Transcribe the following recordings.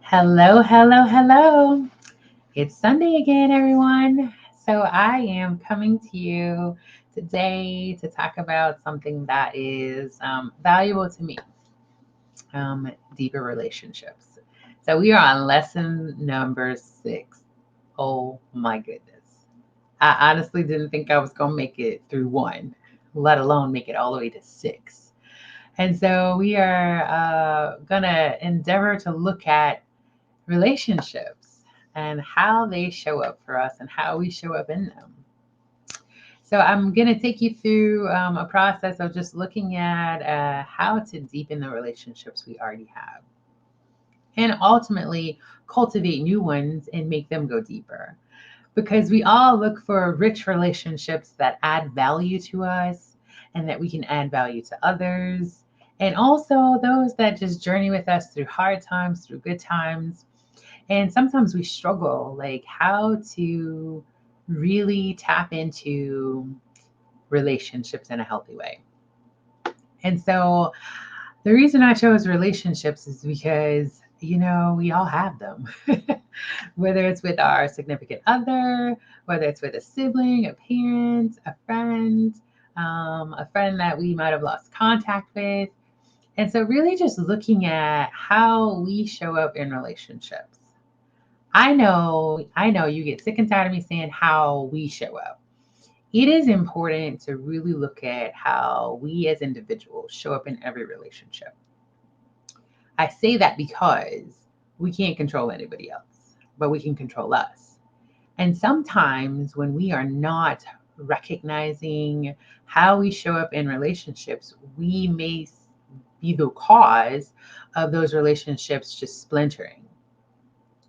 Hello, hello, hello. It's Sunday again, everyone. So I am coming to you today to talk about something that is valuable to me, deeper relationships. So we are on lesson number 6. Oh my goodness. I honestly didn't think I was going to make it through 1, let alone make it all the way to 6. And so we are going to endeavor to look at relationships and how they show up for us and how we show up in them. So, I'm going to take you through a process of just looking at how to deepen the relationships we already have and ultimately cultivate new ones and make them go deeper. Because we all look for rich relationships that add value to us and that we can add value to others. And also those that just journey with us through hard times, through good times, and sometimes we struggle, like how to really tap into relationships in a healthy way. And so the reason I chose relationships is because, we all have them. Whether it's with our significant other, whether it's with a sibling, a parent, a friend that we might have lost contact with. And so, really, just looking at how we show up in relationships. I know you get sick and tired of me saying how we show up. It is important to really look at how we as individuals show up in every relationship. I say that because we can't control anybody else, but we can control us. And sometimes when we are not recognizing how we show up in relationships, we may be the cause of those relationships just splintering.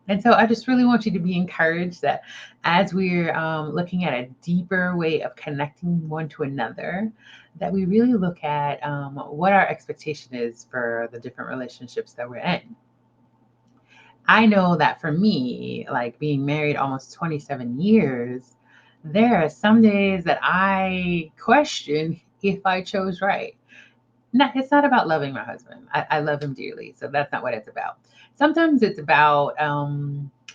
And so I just really want you to be encouraged that as we're looking at a deeper way of connecting one to another, that we really look at what our expectation is for the different relationships that we're in. I know that for me, like being married almost 27 years, there are some days that I question if I chose right. No, it's not about loving my husband. I love him dearly, so that's not what it's about. Sometimes it's about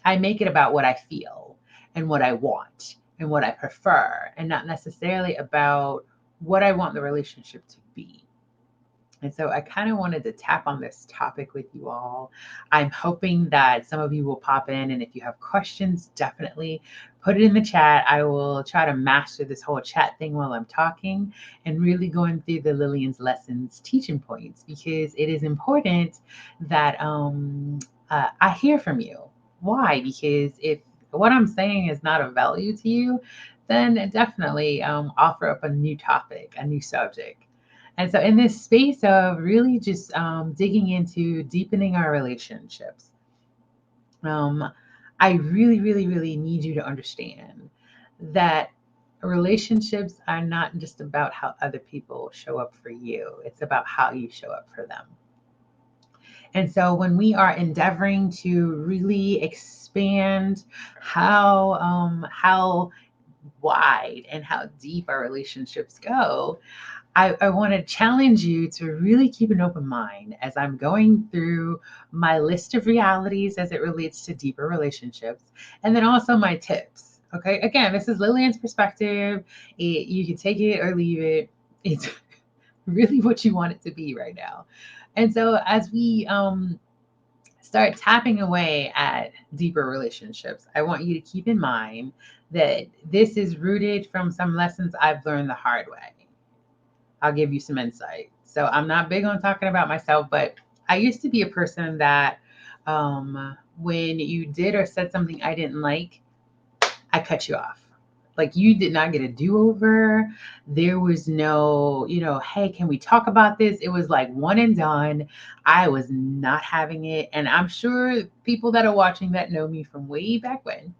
I make it about what I feel and what I want and what I prefer, and not necessarily about what I want the relationship to be. And so I kind of wanted to tap on this topic with you all. I'm hoping that some of you will pop in, and if you have questions, definitely put it in the chat. I will try to master this whole chat thing while I'm talking and really going through the Lillian's lessons teaching points, because it is important that I hear from you. Why? Because if what I'm saying is not of value to you, then definitely offer up a new topic, a new subject. And so, in this space of really just digging into deepening our relationships, um, I really, really, really need you to understand that relationships are not just about how other people show up for you, it's about how you show up for them. And so, when we are endeavoring to really expand how wide and how deep our relationships go, I want to challenge you to really keep an open mind as I'm going through my list of realities as it relates to deeper relationships, and then also my tips. Okay, again, this is Lillian's perspective. You can take it or leave it. It's really what you want it to be right now. And so, as we start tapping away at deeper relationships, I want you to keep in mind that this is rooted from some lessons I've learned the hard way. I'll give you some insight. So I'm not big on talking about myself, but I used to be a person that when you did or said something I didn't like, I cut you off. Like you did not get a do over. There was no, hey, can we talk about this? It was like one and done. I was not having it. And I'm sure people that are watching that know me from way back when,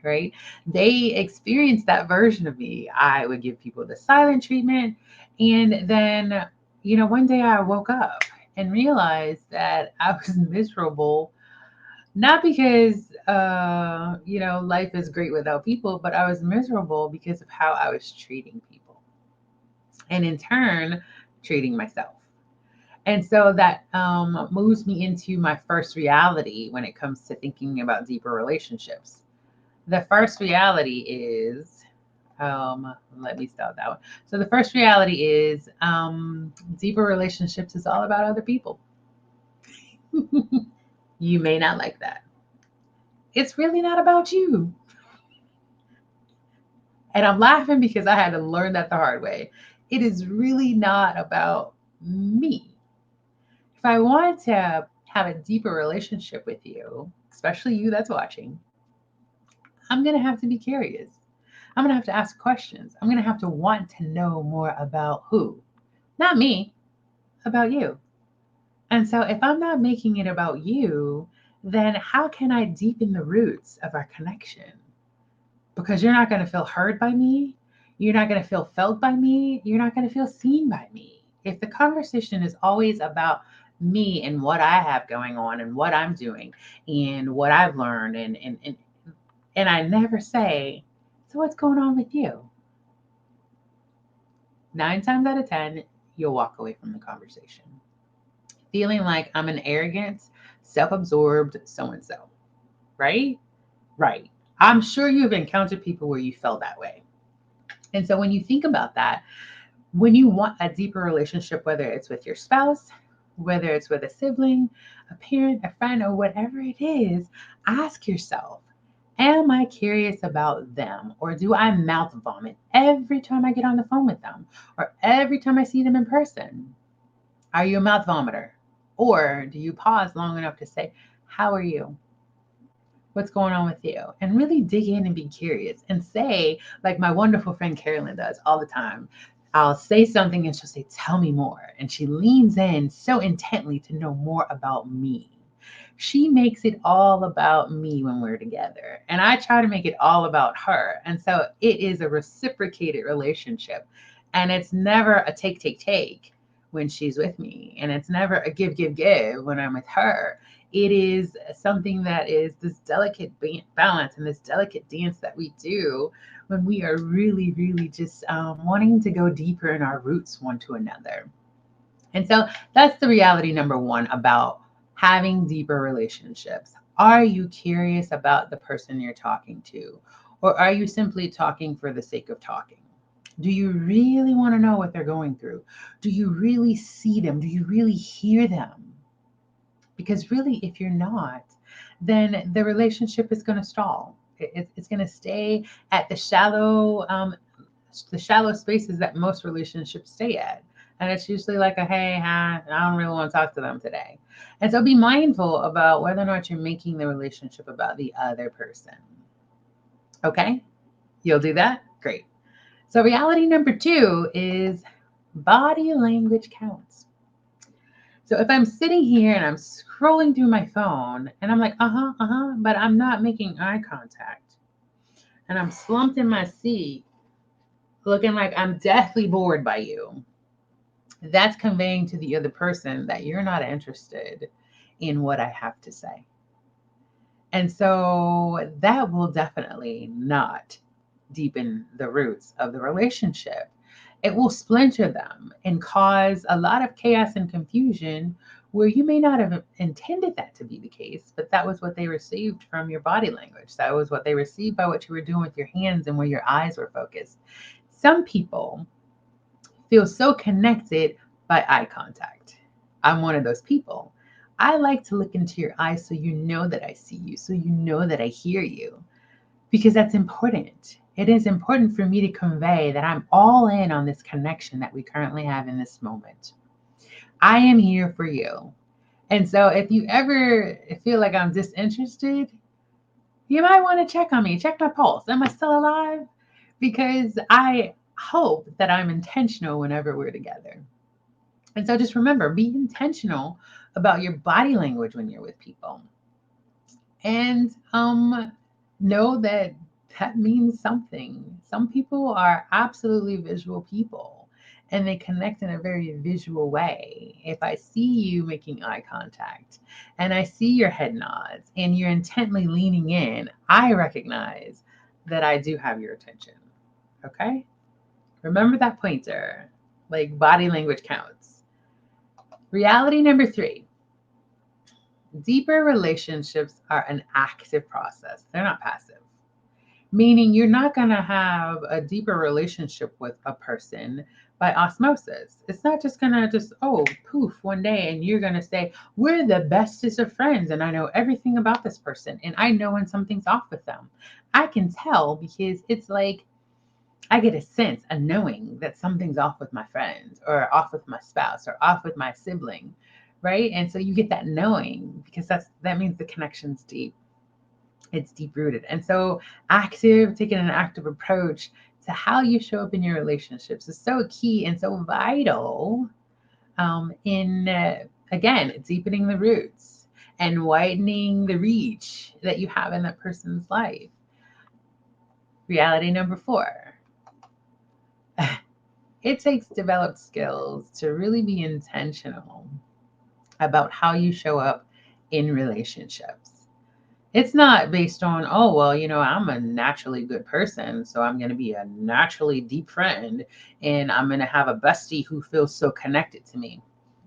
right? They experienced that version of me. I would give people the silent treatment. And then, one day I woke up and realized that I was miserable, not because, life is great without people, but I was miserable because of how I was treating people and in turn, treating myself. And so that moves me into my first reality when it comes to thinking about deeper relationships. The first reality is, let me start that one. So the first reality is deeper relationships is all about other people. You may not like that. It's really not about you. And I'm laughing because I had to learn that the hard way. It is really not about me. If I want to have a deeper relationship with you, especially you that's watching, I'm going to have to be curious. I'm going to have to ask questions. I'm going to have to want to know more about who? Not me, about you. And so if I'm not making it about you, then how can I deepen the roots of our connection? Because you're not going to feel heard by me. You're not going to feel felt by me. You're not going to feel seen by me. If the conversation is always about me and what I have going on and what I'm doing and what I've learned and I never say, so what's going on with you? 9 times out of 10, you'll walk away from the conversation feeling like I'm an arrogant, self-absorbed so-and-so, right? Right. I'm sure you've encountered people where you felt that way. And so when you think about that, when you want a deeper relationship, whether it's with your spouse, whether it's with a sibling, a parent, a friend, or whatever it is, ask yourself, am I curious about them? Or do I mouth vomit every time I get on the phone with them? Or every time I see them in person? Are you a mouth vomiter? Or do you pause long enough to say, how are you? What's going on with you? And really dig in and be curious and say, like my wonderful friend Carolyn does all the time, I'll say something and she'll say, tell me more. And she leans in so intently to know more about me. She makes it all about me when we're together. And I try to make it all about her. And so it is a reciprocated relationship. And it's never a take, take, take when she's with me. And it's never a give, give, give when I'm with her. It is something that is this delicate balance and this delicate dance that we do when we are really, really just wanting to go deeper in our roots one to another. And so that's the reality number one about having deeper relationships. Are you curious about the person you're talking to? Or are you simply talking for the sake of talking? Do you really want to know what they're going through? Do you really see them? Do you really hear them? Because really, if you're not, then the relationship is going to stall. It's going to stay at the shallow spaces that most relationships stay at. And it's usually like a, hey, I don't really want to talk to them today. And so be mindful about whether or not you're making the relationship about the other person. Okay? You'll do that? Great. So reality number 2 is body language counts. So if I'm sitting here and I'm scrolling through my phone and I'm like, but I'm not making eye contact and I'm slumped in my seat looking like I'm deathly bored by you, that's conveying to the other person that you're not interested in what I have to say. And so that will definitely not deepen the roots of the relationship. It will splinter them and cause a lot of chaos and confusion where you may not have intended that to be the case, but that was what they received from your body language. That was what they received by what you were doing with your hands and where your eyes were focused. Some people feel so connected by eye contact. I'm one of those people. I like to look into your eyes so you know that I see you, so you know that I hear you, because that's important. It is important for me to convey that I'm all in on this connection that we currently have in this moment. I am here for you. And so if you ever feel like I'm disinterested, you might want to check on me, check my pulse. Am I still alive? Because I hope that I'm intentional whenever we're together. And so just remember, be intentional about your body language when you're with people. And know that that means something. Some people are absolutely visual people and they connect in a very visual way. If I see you making eye contact and I see your head nods and you're intently leaning in, I recognize that I do have your attention. Okay? Remember that pointer, like body language counts. Reality number 3, deeper relationships are an active process. They're not passive. Meaning you're not going to have a deeper relationship with a person by osmosis. It's not just going to just, oh, poof, one day and you're going to say, we're the bestest of friends and I know everything about this person and I know when something's off with them. I can tell because it's like I get a sense, a knowing that something's off with my friend or off with my spouse or off with my sibling, right? And so you get that knowing because that means the connection's deep. It's deep rooted. And so taking an active approach to how you show up in your relationships is so key and so vital in, again, deepening the roots and widening the reach that you have in that person's life. Reality number 4. It takes developed skills to really be intentional about how you show up in relationships. It's not based on, oh, well, I'm a naturally good person, so I'm going to be a naturally deep friend and I'm going to have a bestie who feels so connected to me.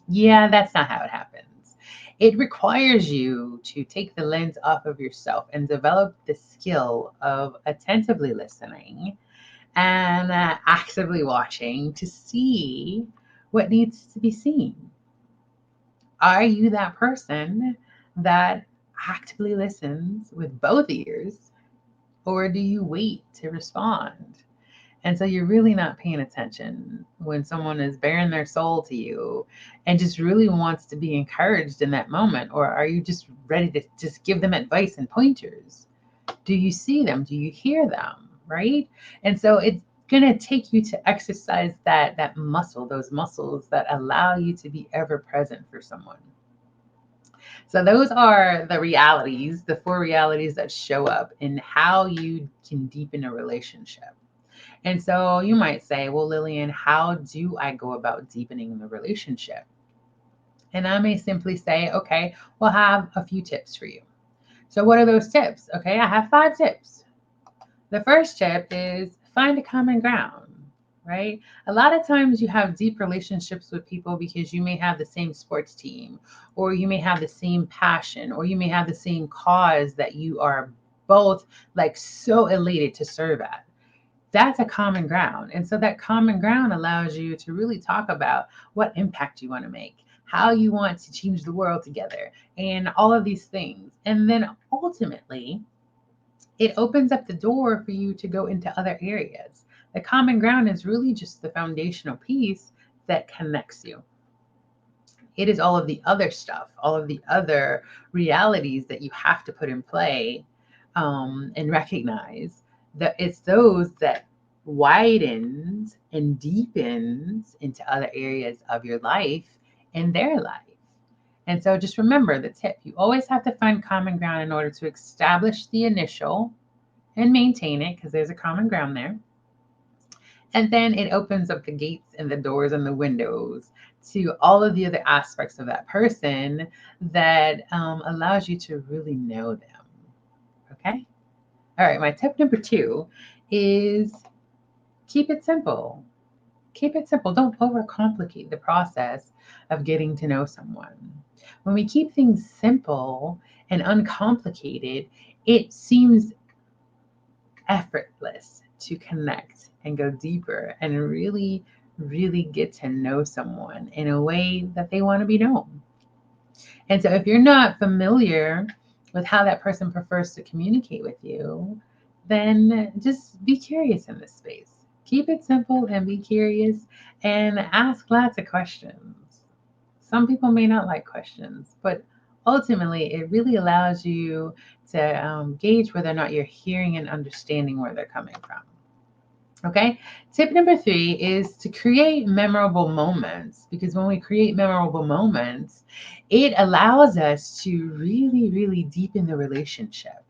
Yeah, that's not how it happens. It requires you to take the lens off of yourself and develop the skill of attentively listening and actively watching to see what needs to be seen. Are you that person that actively listens with both ears, or do you wait to respond? And so you're really not paying attention when someone is bearing their soul to you and just really wants to be encouraged in that moment, or are you just ready to just give them advice and pointers? Do you see them? Do you hear them? Right? And so it's going to take you to exercise that muscle, those muscles that allow you to be ever present for someone. So those are the 4 realities that show up in how you can deepen a relationship. And so you might say, well, Lillian, how do I go about deepening the relationship? And I may simply say, okay, we'll have a few tips for you. So what are those tips? Okay, I have 5 tips. The first tip is find a common ground, right? A lot of times you have deep relationships with people because you may have the same sports team, or you may have the same passion, or you may have the same cause that you are both like so elated to serve at. That's a common ground. And so that common ground allows you to really talk about what impact you want to make, how you want to change the world together, and all of these things. And then ultimately, it opens up the door for you to go into other areas. The common ground is really just the foundational piece that connects you. It is all of the other stuff, all of the other realities that you have to put in play and recognize that it's those that widens and deepens into other areas of your life and their life. And so just remember the tip, you always have to find common ground in order to establish the initial and maintain it because there's a common ground there. And then it opens up the gates and the doors and the windows to all of the other aspects of that person that allows you to really know them. Okay? All right, my tip number 2 is keep it simple. Keep it simple. Don't overcomplicate the process of getting to know someone. When we keep things simple and uncomplicated, it seems effortless to connect and go deeper and really, really get to know someone in a way that they want to be known. And so if you're not familiar with how that person prefers to communicate with you, then just be curious in this space. Keep it simple and be curious and ask lots of questions. Some people may not like questions, but ultimately it really allows you to gauge whether or not you're hearing and understanding where they're coming from. Okay. Tip number 3 is to create memorable moments, because when we create memorable moments, it allows us to really, really deepen the relationship.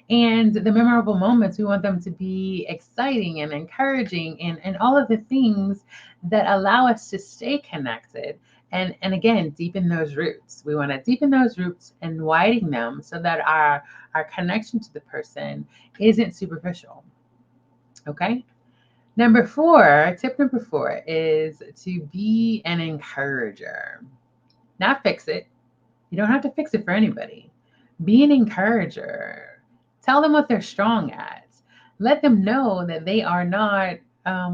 And the memorable moments, we want them to be exciting and encouraging and all of the things that allow us to stay connected. And again, deepen those roots. We want to deepen those roots and widen them so that our connection to the person isn't superficial. Okay. Tip number 4 is to be an encourager. not fix it. You don't have to fix it for anybody. Be an encourager. Tell them what they're strong at. Let them know that they are not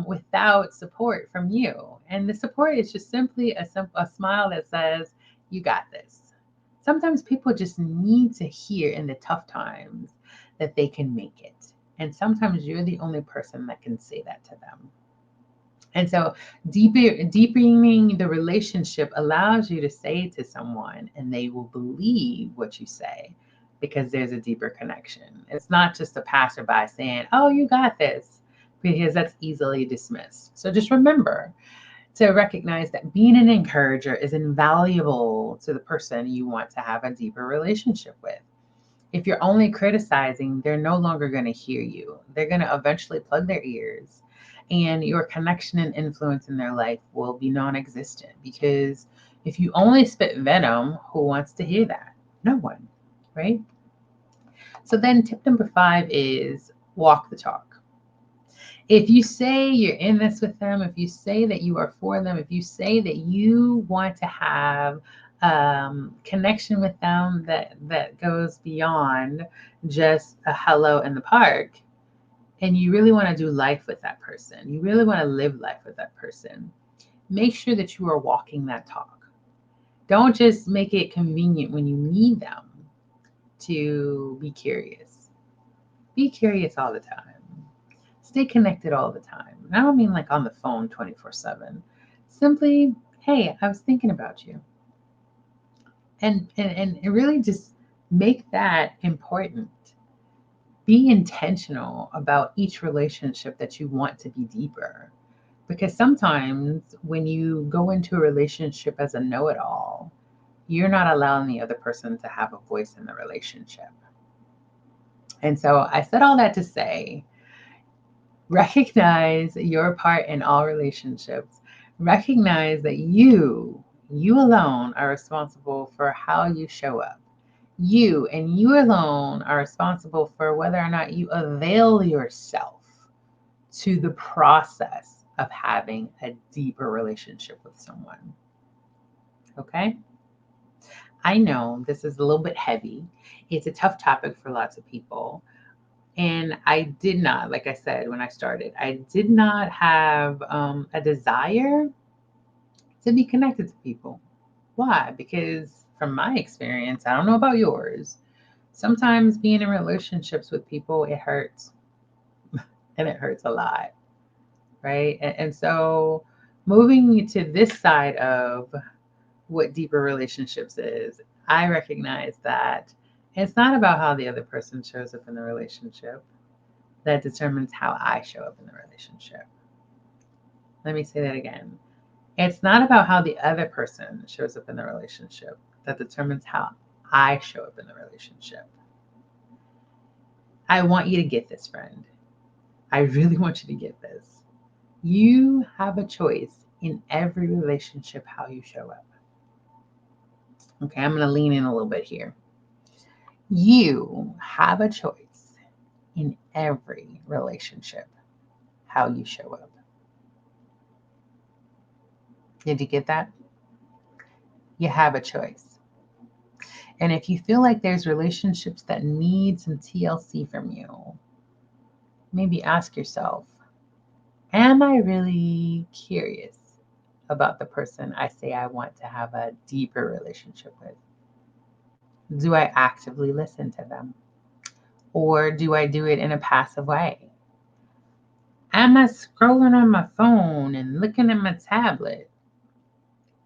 without support from you. And the support is just simply a smile that says, "You got this." Sometimes people just need to hear in the tough times that they can make it. And sometimes you're the only person that can say that to them. And so deepening the relationship allows you to say to someone and they will believe what you say because there's a deeper connection. It's not just a passerby saying, "Oh, you got this," because that's easily dismissed. So just remember to recognize that being an encourager is invaluable to the person you want to have a deeper relationship with. If you're only criticizing, they're no longer going to hear you. They're going to eventually plug their ears, and your connection and influence in their life will be non existent. Because if you only spit venom, who wants to hear that? No one, right? So then, tip number 5 is walk the talk. If you say you're in this with them, if you say that you are for them, if you say that you want to have connection with them that goes beyond just a hello in the park, and you really want to do life with that person, you really want to live life with that person, make sure that you are walking that talk. Don't just make it convenient when you need them to be curious. Be curious all the time. Stay connected all the time. And I don't mean like on the phone 24/7. Simply, "Hey, I was thinking about you." And really just make that important. Be intentional about each relationship that you want to be deeper. Because sometimes when you go into a relationship as a know it all, you're not allowing the other person to have a voice in the relationship. And so I said all that to say, recognize your part in all relationships. Recognize that you alone are responsible for how you show up. You and you alone are responsible for whether or not you avail yourself to the process of having a deeper relationship with someone. Okay? I know this is a little bit heavy. It's a tough topic for lots of people. And I did not, like I said when I started, I did not have a desire to be connected to people. Why? Because from my experience, I don't know about yours, sometimes being in relationships with people, it hurts. And it hurts a lot, right? And so moving to this side of what deeper relationships is, I recognize that it's not about how the other person shows up in the relationship that determines how I show up in the relationship. Let me say that again. It's not about how the other person shows up in the relationship that determines how I show up in the relationship. I want you to get this, friend. I really want you to get this. You have a choice in every relationship how you show up. Okay, I'm going to lean in a little bit here. You have a choice in every relationship how you show up. Did you get that? You have a choice. And if you feel like there's relationships that need some TLC from you, maybe ask yourself, am I really curious about the person I say I want to have a deeper relationship with? Do I actively listen to them? Or do I do it in a passive way? Am I scrolling on my phone and looking at my tablet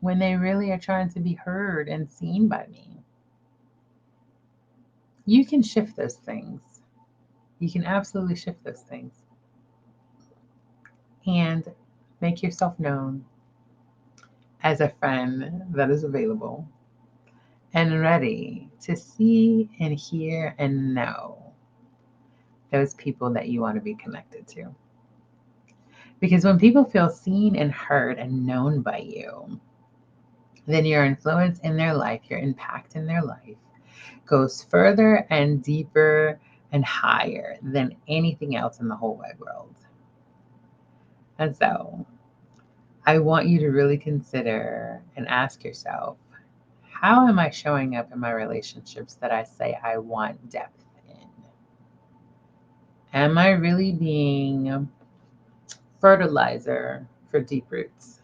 when they really are trying to be heard and seen by me? You can shift those things. You can absolutely shift those things. And make yourself known as a friend that is available and ready to see and hear and know those people that you want to be connected to. Because when people feel seen and heard and known by you, then your influence in their life, your impact in their life goes further and deeper and higher than anything else in the whole wide world. And so I want you to really consider and ask yourself, how am I showing up in my relationships that I say I want depth in? Am I really being fertilizer for deep roots?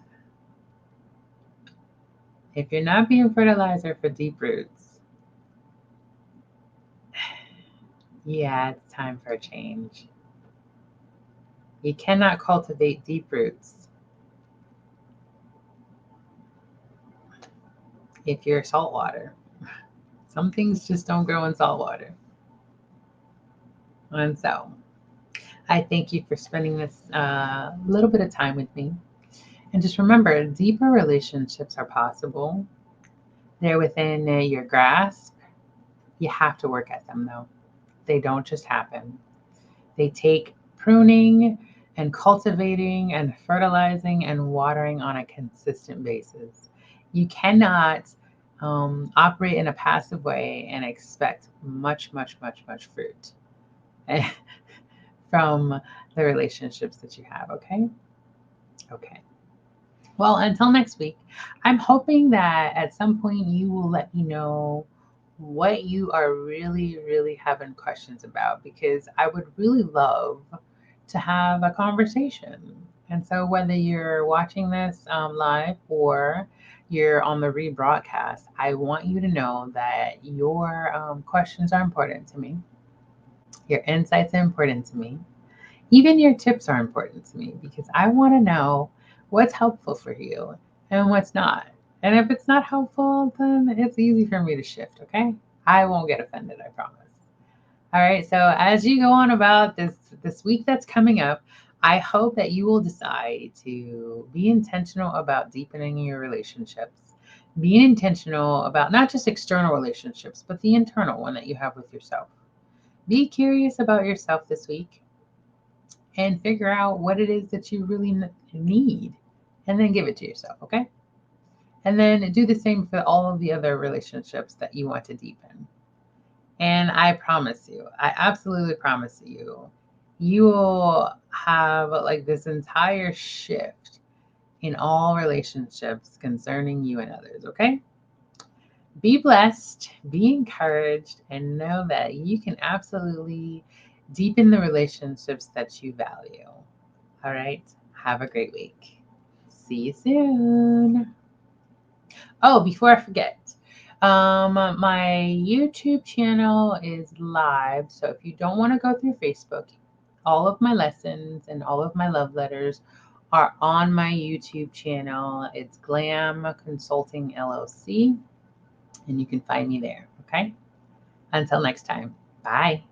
If you're not being fertilizer for deep roots, yeah, it's time for a change. You cannot cultivate deep roots if you're saltwater. Some things just don't grow in saltwater. And so I thank you for spending this little bit of time with me. And just remember, deeper relationships are possible. They're within your grasp. You have to work at them, though. They don't just happen. They take pruning and cultivating and fertilizing and watering on a consistent basis. You cannot operate in a passive way and expect much, much, much, much fruit from the relationships that you have. Okay. Okay. Well, until next week, I'm hoping that at some point you will let me know what you are really, really having questions about, because I would really love to have a conversation. And so, whether you're watching this live or you're on the rebroadcast, I want you to know that your questions are important to me. Your insights are important to me. Even your tips are important to me, because I want to know what's helpful for you and what's not. And if it's not helpful, then it's easy for me to shift, okay? I won't get offended, I promise. All right, so as you go on about this week that's coming up, I hope that you will decide to be intentional about deepening your relationships. Being intentional about not just external relationships, but the internal one that you have with yourself. Be curious about yourself this week and figure out what it is that you really need, and then give it to yourself, okay? And then do the same for all of the other relationships that you want to deepen. And I promise you, I absolutely promise you, you will have like this entire shift in all relationships concerning you and others, okay? Be blessed, be encouraged, and know that you can absolutely deepen the relationships that you value. All right. Have a great week. See you soon. Oh, before I forget, my YouTube channel is live. So if you don't want to go through Facebook, all of my lessons and all of my love letters are on my YouTube channel. It's Glam Consulting LLC, and you can find me there. Okay. Until next time. Bye.